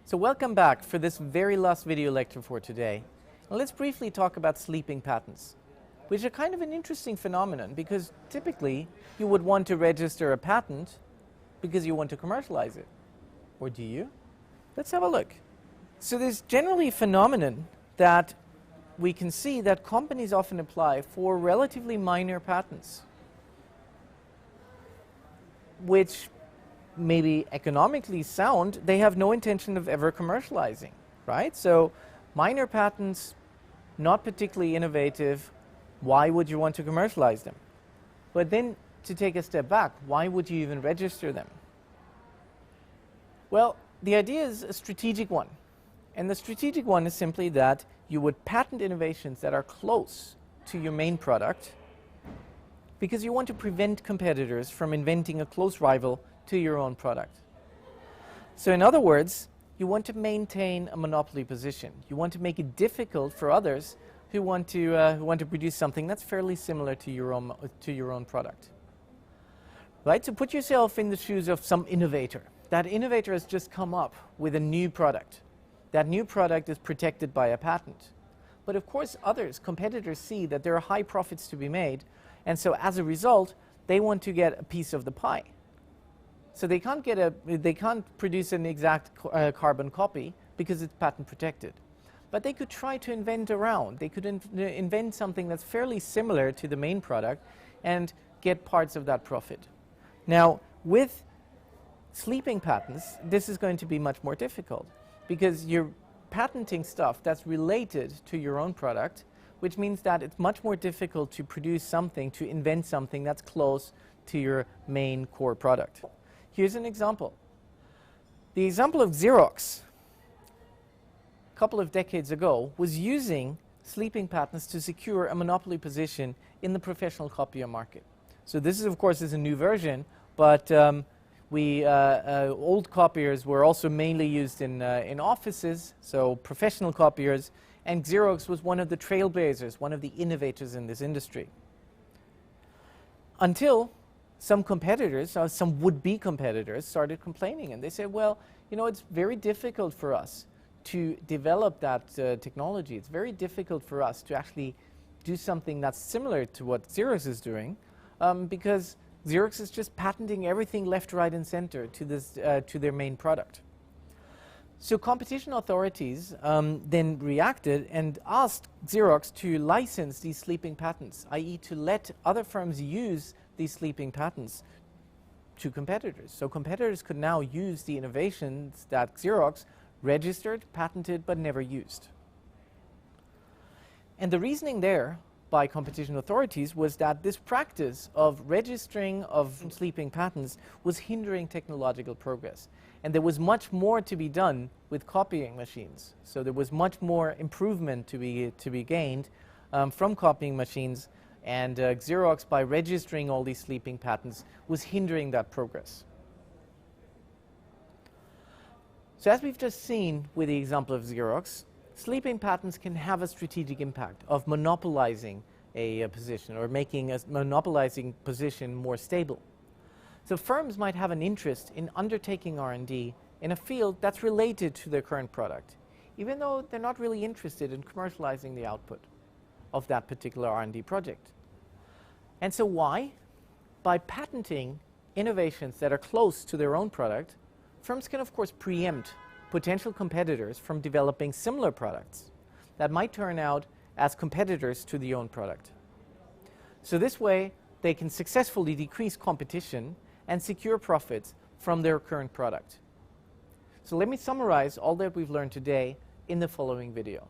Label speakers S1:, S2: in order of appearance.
S1: So welcome back for this very last video lecture for today. And let's briefly talk about sleeping patents, which are kind of an interesting phenomenon because typically you would want to register a patent because you want to commercialize it. Or do you? Let's have a look. So there's generally a phenomenon that we can see that companies often apply for relatively minor patents, which may be economically sound, they have no intention of ever commercializing, right? So minor patents, not particularly innovative, why would you want to commercialize them? But then to take a step back, why would you even register them? Well, the idea is a strategic one. And the strategic one is simply that you would patent innovations that are close to your main product because you want to prevent competitors from inventing a close rival to your own product. So in other words, you want to maintain a monopoly position. You want to make it difficult for others who want to produce something that's fairly similar to your own product. Right? So put yourself in the shoes of some innovator. That innovator has just come up with a new product. That new product is protected by a patent. But of course others, competitors, see that there are high profits to be made, and so as a result, they want to get a piece of the pie. So they can't produce an exact carbon copy because it's patent protected. But they could try to invent around. They could invent something that's fairly similar to the main product and get parts of that profit. Now, with sleeping patents, this is going to be much more difficult because you're patenting stuff that's related to your own product, which means that it's much more difficult to produce something, to invent something that's close to your main core product. Here's an example. The example of Xerox, a couple of decades ago, was using sleeping patents to secure a monopoly position in the professional copier market. So this is, of course, is a new version, but old copiers were also mainly used in offices, so professional copiers, and Xerox was one of the trailblazers, one of the innovators in this industry. Until some competitors, some would-be competitors, started complaining, and they said, well, you know, it's very difficult for us to develop that technology. It's very difficult for us to actually do something that's similar to what Xerox is doing because Xerox is just patenting everything left, right, and center to their main product. So competition authorities then reacted and asked Xerox to license these sleeping patents, i.e. to let other firms use these sleeping patents to competitors. So competitors could now use the innovations that Xerox registered, patented, but never used. And the reasoning there by competition authorities was that this practice of registering of sleeping patents was hindering technological progress. And there was much more to be done with copying machines. So there was much more improvement to be gained from copying machines, and Xerox, by registering all these sleeping patents, was hindering that progress. So as we've just seen with the example of Xerox, sleeping patents can have a strategic impact of monopolizing a position or making a monopolizing position more stable. So firms might have an interest in undertaking R&D in a field that's related to their current product, even though they're not really interested in commercializing the output of that particular R&D project. And so why? By patenting innovations that are close to their own product, firms can of course preempt potential competitors from developing similar products that might turn out as competitors to the own product. So this way they can successfully decrease competition and secure profits from their current product. So let me summarize all that we've learned today in the following video.